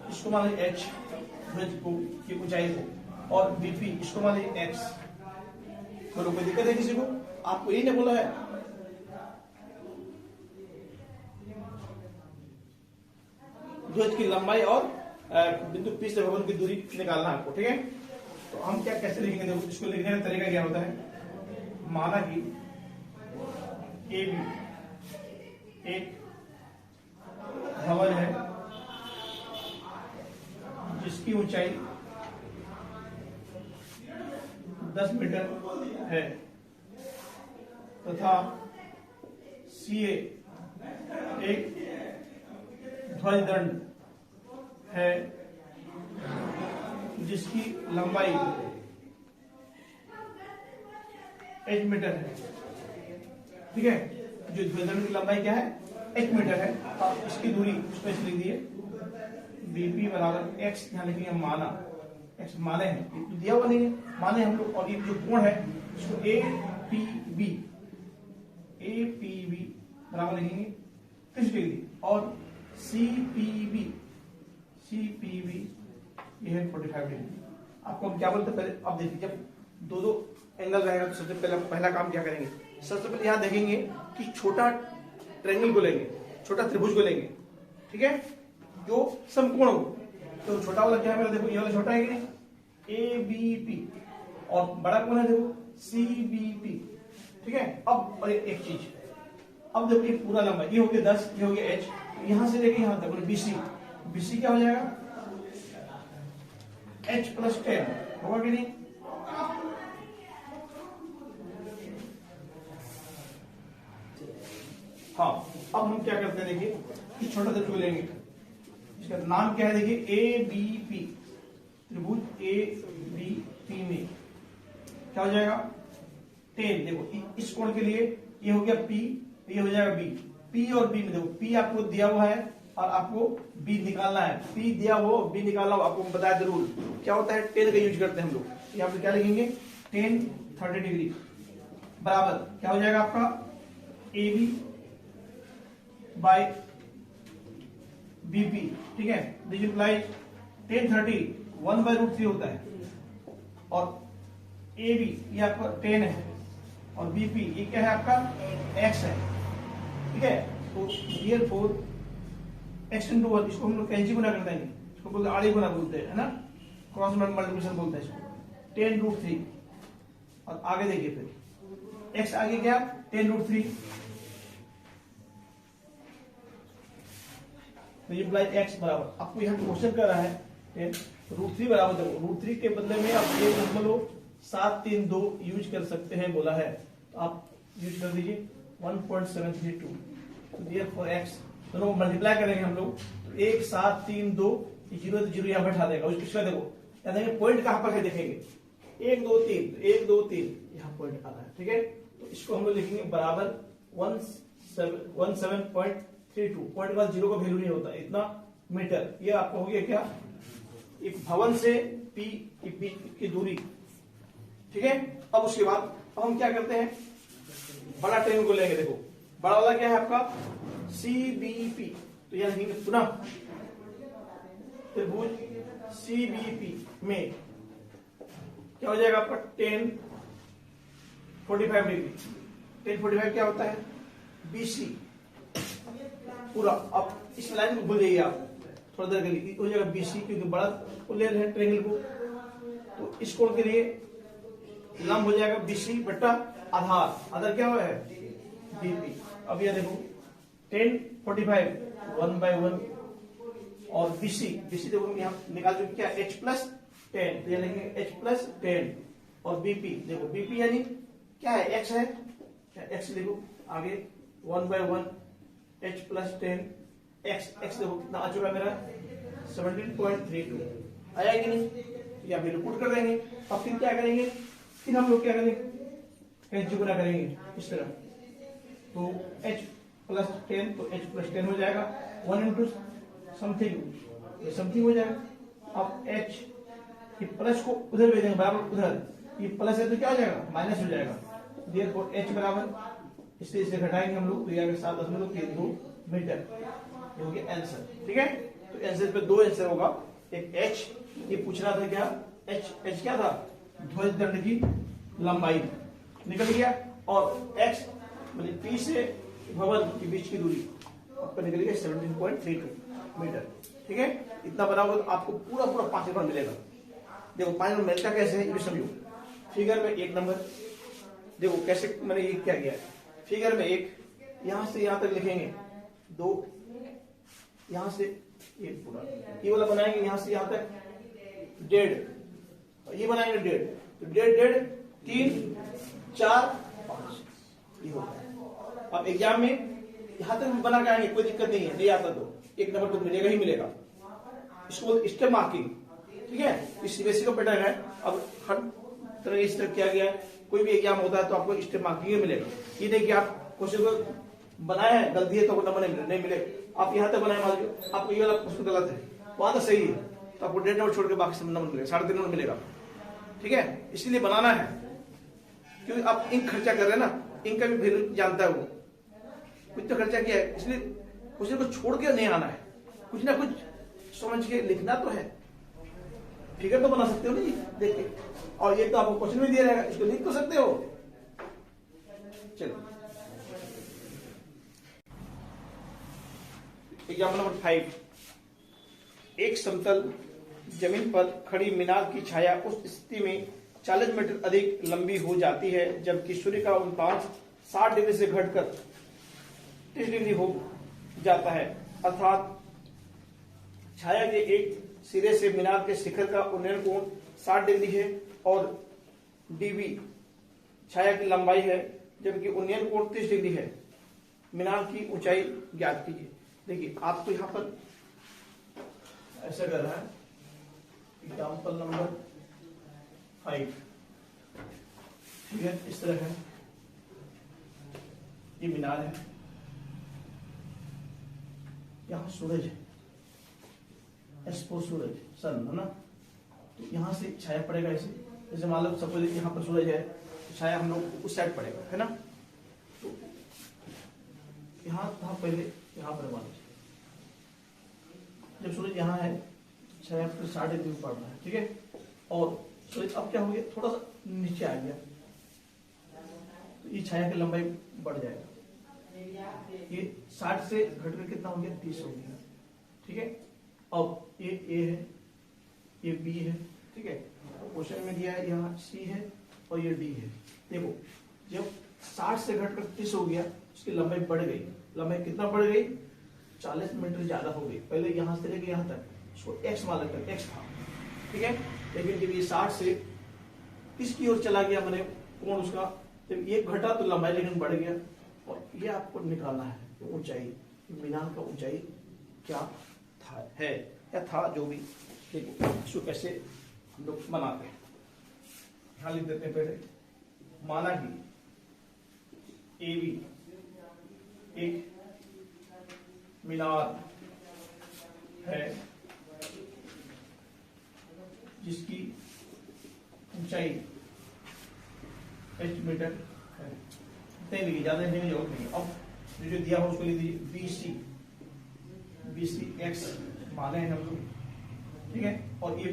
इसको मान लीजिए एच, ध्वज को की ऊंचाई को, और बीपी इसको मान लीजिए एक्स। बोलो कोई दिक्कत है किसी को, आपको यही नहीं बोला है। ध्वज की लंबाई और बिंदु पी से भवन की दूरी निकालना है आपको। ठीक है, तो हम क्या कैसे लिखेंगे, देखो इसको लिखने का तरीका क्या होता है। माना कि ए बी एक भवन है जिसकी ऊंचाई 10 मीटर है, तथा सी एक ध्वजदंड है जिसकी लंबाई 8 मीटर है। ठीक है, जो ध्वजदंड की लंबाई क्या है, 8 मीटर है। अब इसकी दूरी उसमें से लिख दिए, बीपी बराबर एक्स, यहाँ लिखेंगे माना, एक्स माने हैं, तो दिया हुआ नहीं है, माने हम लोग। और ये जो कोण है इसको ए पी बी बराबर लिखेंगे 30 डिग्री, और सी पी बी ये है 45 डिग्री। आपको हम क्या बोलते हैं, पहले अब देखिए, जब दो एंगल रहेगा तो सबसे पहला काम क्या करेंगे, सबसे पहले यहां देखेंगे कि छोटा ट्रायंगल को लेंगे, छोटा त्रिभुज को लेंगे। ठीक है, जो समकोण हो, तो छोटा वाला क्या है मेरा, देखो ये वाला छोटा है कि नहीं, ए बी पी, और बड़ा कौन है, देखो सी बी पी। ठीक है, अब और एक चीज, अब देखो ये पूरा लंबा, ये हो गया 10, ये हो गया एच, यहां से लेके यहां तक बीसी क्या हो जाएगा, h + 10 होगा कि नहीं। हाँ, अब हम क्या करते हैं, देखिए कि छोटा त्रिभुज लेंगे, इसका नाम क्या है, देखिए ए बी पी, त्रिभुज ए बी पी में क्या हो जाएगा 10। देखो इस कोण के लिए ये हो गया P, ये हो जाएगा B। P और B में देखो P आपको दिया हुआ है और आपको B निकालना है। P दिया हो, B निकालना हो, आपको बताया था रूल क्या होता है, 10 का यूज करते हैं हम लोग। यहाँ पे क्या लिखेंगे 10 30 डिग्री बराबर क्या हो जाएगा आपका AB बाय BP। ठीक है, दिस इंप्लाइज 10 30 1/√3 होता है, और AB ये आपका 10 है, और BP ये क्या है आपका X है। ठीक है, तो therefore एक्स इंटू वन, इसको हम लोग कैंची गुना कर देंगे, इसको बोलते हैं आड़ी गुना बोलते हैं, है ना, क्रॉस मल्टीप्लिकेशन बोलते हैं इसको। 10√3 और आगे देखिए फिर एक्स आगे क्या 10√3, तो ये अप्लाई एक्स बराबर, आपको यहाँ क्वेश्चन कर रहा है 10√3 बराबर, देखो √3 के बदले में आप ये मतलब 732 यूज कर सकते हैं बोला है, तो आप यूज कर दीजिए 1.732, तो दियर फॉर एक्स दोनों मल्टीप्लाई करेंगे हम लोग, तो 1732 जीरो तो जीरो यहाँ बैठा देगा, उसका देखो या देखेंगे पॉइंट कहां पर है, देखेंगे 1 2 3 1 2 3 यहाँ पॉइंट आ रहा है, ठीक है, तो इसको हम लोग लिखेंगे बराबर 17.32, पॉइंट के बाद जीरो का वैल्यू नहीं होता, इतना मीटर, ये आपको हो गया क्या, एक भवन से पी की दूरी, ठीक है। अब उसके बाद अब हम क्या करते हैं, बड़ा ट्रेन को लेंगे, देखो बड़ा वाला क्या है आपका CBP, तो यह लिखेंगे पुनः त्रिभुज CBP में क्या हो जाएगा आपका 1045 डिग्री, 1045 क्या होता है BC पूरा। अब इस लाइन को भूल जाइए आप, थोड़ा देर के लिए हो जाएगा BC, क्योंकि बड़ा को ले रहे हैं ट्रेंगल को, तो इस कोण के लिए लंब हो जाएगा BC बट्टा आधार क्या हुआ है BP। अब ये देखो 1045 1/1 और BC देखो हम यहाँ निकाल चुके क्या H+10, तो ये लिखेंगे H+10 और BP देखो BP यानी क्या है x है, x देखो आगे 1/1 H+10 x देखो कितना आ चुका है मेरा 17.32, आया कि नहीं, या फिर रिपोर्ट कर देंगे। अब फिर क्या करेंगे, फिर हम लोग क्या करेंगे कैंची गुना करेंगे इस तरह, तो H+10 तो H+10 हो जाएगा 1 इंटू समथिंग, ये समथिंग हो जाएगा। अब H ये प्लस को उधर भेजेंगे बराबर उधर, ये प्लस है तो क्या हो जाएगा माइनस हो जाएगा, देयरफॉर H बराबर इससे इसे घटाएंगे हम लोग, तो ये 7.32 मीटर, ये हो गया आंसर, ठीक है। तो आंसर पे दो आंसर होगा, एक H ये पूछ रहा था क्या H क्या था ध्वज दंड की लंबाई निकल गया, और X मतलब P से भवन के बीच की दूरी आपका निकल गया 17.32 मीटर, ठीक है। इतना बना होगा तो आपको पूरा 5 नंबर मिलेगा। देखो 5 नंबर मिलता कैसे है ये भी समझो, फिगर में 1 नंबर, देखो कैसे मैंने ये क्या किया, फिगर में 1 यहां से यहां तक लिखेंगे 2, यहां से ये पूरा ये वाला बनाएंगे, यहां से यहां तक 1.5, ये बनाएंगे 1.5, तो 1.5 3 4 5 ये होता है। अब एग्जाम में यहां तक बना के आएंगे कोई दिक्कत नहीं है, नहीं आता तो 1 नंबर तो मिलेगा ही मिलेगा, इसको स्टेप मार्किंग, ठीक है। इस सीबीएसई का पैटर्न है, अब हर तरह इस तरह किया गया है, कोई भी एग्जाम होता है तो आपको स्टेप मार्किंग मिलेगा, ये नहीं कि आप क्वेश्चन को बनाए हैं गलती है तो नंबर नहीं मिलेगा, आप यहां तक बनाए मान लीजिए आपको ये वाला क्वेश्चन गलत है वहां तो सही है, तो आपको 1.5 नंबर छोड़ के बाकी सब नंबर मिलेगा, 3.5 नंबर मिलेगा, ठीक है। इसलिए बनाना है क्योंकि आप इंक खर्चा कर रहे हैं ना, इंक का भी वैल्यू जानता है वो, कुछ तो खर्चा किया है, इसलिए क्वेश्चन को छोड़ के नहीं आना है, कुछ ना कुछ समझ के लिखना तो है, फिगर तो बना सकते हो ना जी देख के, और ये तो आपको क्वेश्चन भी दिया रहेगा, इसको लिख तो सकते हो। चलो एग्जाम्पल नंबर 5, एक समतल जमीन पर खड़ी मीनार की छाया उस स्थिति में 40 मीटर अधिक लंबी हो जाती है जबकि सूर्य का उल्टांश 60 डिग्री से घटकर 30 डिग्री हो जाता है, अर्थात छाया के एक सिरे से मीनार के शिखर का उन्नयन कोण 60 डिग्री है और dv छाया की लंबाई है जबकि उन्नयन कोण 30 डिग्री है, मीनार की ऊंचाई ज्ञात कीजिए। देखिए आपको यहां पर ऐसा कर रहा है, एग्जाम्पल नंबर 5, ठीक है, इस तरह है, ये मीनार है, यहां सूरज है, सूरज सन है ना, तो यहां से छाया पड़ेगा ऐसे, जैसे मान लो सपोज यहां पर सूरज है तो छाया हम लोग उस साइड पड़ेगा, है ना, तो यहां था पहले, यहां पर मान लीजिए जब सूरज यहां है छाया पर 60 डिग्री पड़ रहा है, ठीक है, और सूरज अब क्या हो गया थोड़ा सा नीचे आ गया, तो ये छाया की लंबाई बढ़ जाएगा, ये 60 से घटकर कितना हो गया 30 हो गया, ठीक है। अब ये ए है, ये बी है, ठीक है। क्वेश्चन में दिया है यहाँ सी है और ये डी है। देखो जब 60 से घटकर 30 हो गया, उसकी लंबाई बढ़ गई। लंबाई कितना बढ़ गई? 40 मीटर ज्यादा हो गई। पहले यहां से लेके यहां तक उसको एक्स मान लेते हैं, एक्स था, ठीक है। लेकिन जब ये 60 से 30 की ओर चला गया, मैंने कोण उसका जब ये घटा तो लंबाई लेकिन बढ़ गया। और ये आपको निकालना है ऊंचाई, मीनार का ऊंचाई क्या था, है या था, जो भी। देखो इसको कैसे हम लोग बनाते हैं, यहां लिख देते हैं। पहले माना कि ए बी एक मीनार है जिसकी ऊंचाई 8 मीटर है। इतने लिखिए, ज्यादा लिखने की जरूरत नहीं। अब जो दिया हो उसको लिख दीजिए बी सी एक्स माने हैं हम लोग, ठीक है। और ये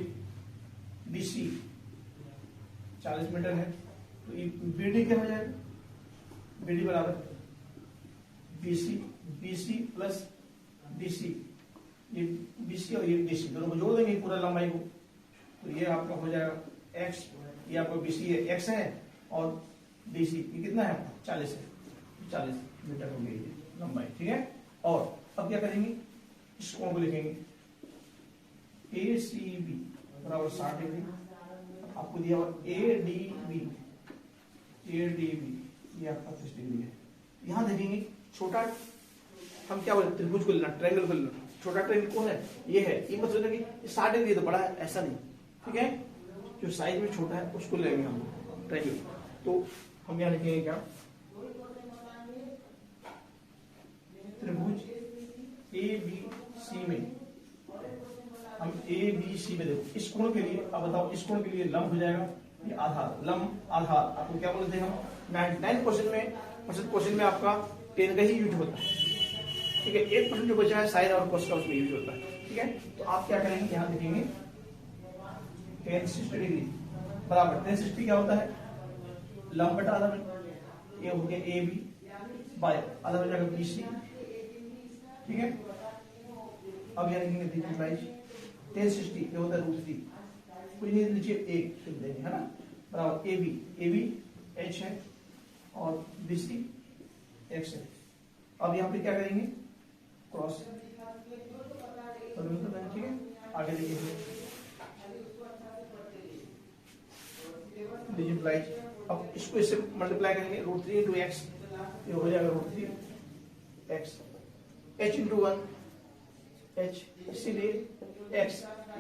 बी सी 40 मीटर है, तो ये बी डी क्या हो जाएगा? बी डी बराबर B C plus D C, ये बी सी और ये डी सी दोनों को जोड़ देंगे पूरा लंबाई को, तो ये आपका हो जाएगा एक्स। ये आपका बी सी है, एक्स है, और डी सी ये कितना है? 40 है, 40 मीटर हो गई ये लंबाई, ठीक है। और अब क्या करेंगे? इस कोण को लिखेंगे ए सी बी बराबर 60 डिग्री। आपको दिया हुआ ए डी बी, ये आपका 30 डिग्री है। यहां देखेंगे छोटा, हम क्या बोले, त्रिभुज को लेना, ट्रायंगल को लेना। छोटा ट्रायंगल कौन है? ये है। ये मतलब है कि 60 डिग्री तो बड़ा है, ऐसा नहीं, ठीक है। जो साइज में छोटा है उसको लेंगे हम ट्रायंगल। तो हम यहाँ लिखेंगे क्या? त्रिभुज ए बी सी में हम ए बी सी में देखो इस कोण के लिए, अब बताओ इस कोण के लिए लंब हो जाएगा ये आधार, लंब आधार। आपको क्या बोलते हैं हम? 99% क्वेश्चन में आपका 10 का ही यूज होता है, ठीक है। 1% जो बचा है साइन और कोस का, उसमें यूज होता है, ठीक है। तो आप क्या करेंगे? यहाँ देखेंगे tan 60 डिग्री बराबर tan 60 क्या होता है? लंब बटा आधा में। ये हो गया ए बी बाय आधा हो जाएगा बी सी, ठीक है। अब यहाँ लिखेंगे tan 60 ये होता है √3, कुछ नहीं नीचे एक लिख देंगे, है ना, बराबर ए बी एच है और बी सी एक्स है। अब यहाँ पे क्या करेंगे? क्रॉस, ठीक है। आगे देखिए मल्टीप्लाई। अब इसको इससे मल्टीप्लाई करेंगे √3 इंटू एक्स, ये हो जाएगा √3 एक्स, h इंटू 1 h, इसीलिए x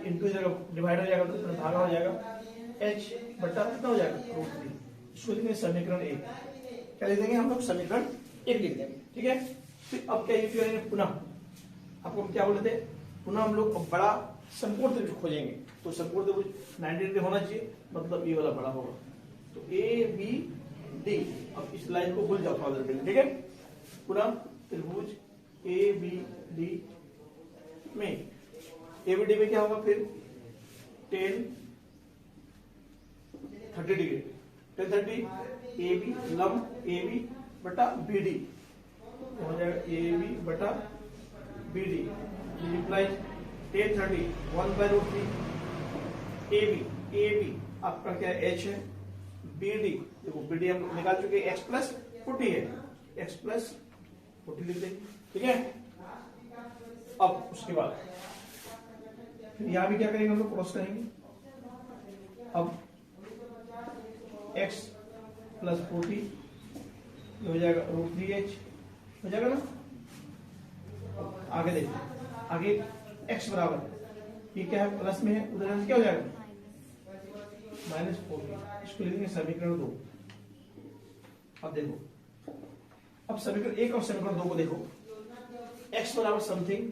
इंटू जगह डिवाइड हो जाएगा तो भागा हो जाएगा, h बटा कितना हो जाएगा? √3। इसको लिखेंगे समीकरण 1। क्या लिख देंगे हम लोग? समीकरण 1 लिख देंगे, ठीक है। फिर अब क्या यूज करेंगे? पुनः आपको क्या बोले थे? पुनः हम लोग बड़ा समकोण त्रिभुज खोजेंगे। तो समकोण त्रिभुज 90 डिग्री होना चाहिए, मतलब ये वाला बड़ा होगा। तो ए बी डी, अब इस लाइन को भूल जाओ थोड़ा देर के लिए, ठीक है। पुनः त्रिभुज ए बी डी में, ए बी डी में क्या होगा? फिर tan 30 डिग्री, tan 30 ए बी लंब ए बी बटा बी डी हो जाएगा ए बी बटा B D multiply tan 30 1 by √3 A B आपका क्या है? एच है, बी डी देखो बी डी हम निकाल चुके, एक्स प्लस 40 है, एक्स प्लस 40 लिख देंगे, ठीक है। अब उसके बाद फिर यहां भी क्या करेंगे? हम लोग क्रॉस करेंगे। अब x प्लस 40 हो जाएगा √3h हो जाएगा ना। आगे देखिए, आगे x बराबर ये क्या है? प्लस में है, उधर क्या हो जाएगा? -40। इसको लिखेंगे समीकरण 2। अब देखो, अब समीकरण 1 और समीकरण 2 को देखो। x बराबर समथिंग,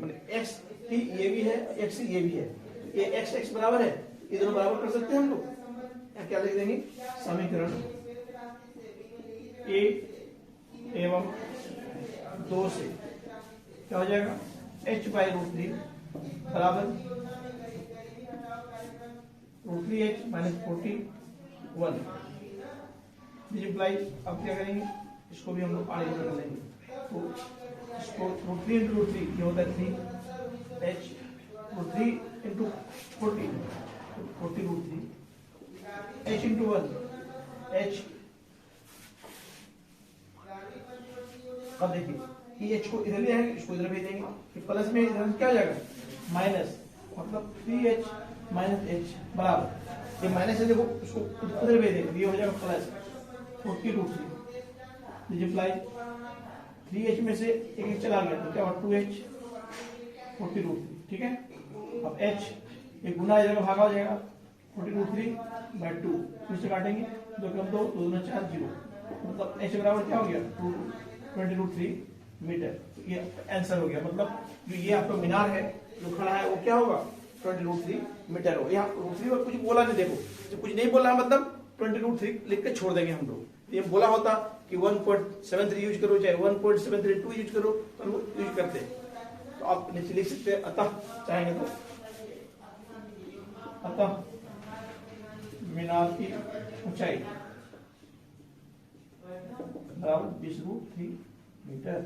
मैंने x ही ये भी है, x ही ये भी है, ये x बराबर है, ये दोनों बराबर कर सकते हैं हम लोग। क्या लिख देंगे? समीकरण 1 एवं 2 से क्या हो जाएगा? h बाय √3 बराबर √3h माइनस 41 मल्टीप्लाई। अब क्या करेंगे? इसको भी हम लोग आगे कर लेंगे। तो तो √3 × √3 ये होता है 3h, √3 × 40 √3 h × 1 h। अब देखिए ये h को इधर ले आएंगे, इसको इधर भेजेंगे, फिर प्लस में इधर क्या हो जाएगा माइनस, मतलब 3h - h बराबर, ये माइनस है देखो, उसको उधर भेजेंगे, ये हो जाएगा प्लस 40 √3 मल्टीप्लाई 3h में से एक चला गया तो क्या हुआ 2h 40 √3, ठीक है। अब h एक गुना हो जाएगा, भागा हो जाएगा 40 √3/2, फिर से काटेंगे, 2 कम 2 2 दूना 4 0, मतलब h बराबर क्या हो गया 20 √3 मीटर। ये आंसर हो गया, मतलब जो ये आपका मीनार है जो खड़ा है वो क्या होगा 20 √3 मीटर होगा। यहाँ √3 में कुछ बोला नहीं, देखो जब कुछ नहीं बोला मतलब 20 √3 लिख के छोड़ देंगे हम लोग। ये बोला होता कि 1.73 यूज करो, चाहे 1.732 यूज करो, तो वो यूज करते हैं। तो आप नीचे लिख सकते हैं अतः, चाहेंगे तो अतः मीनार की ऊंचाई बराबर 20 √3 मीटर।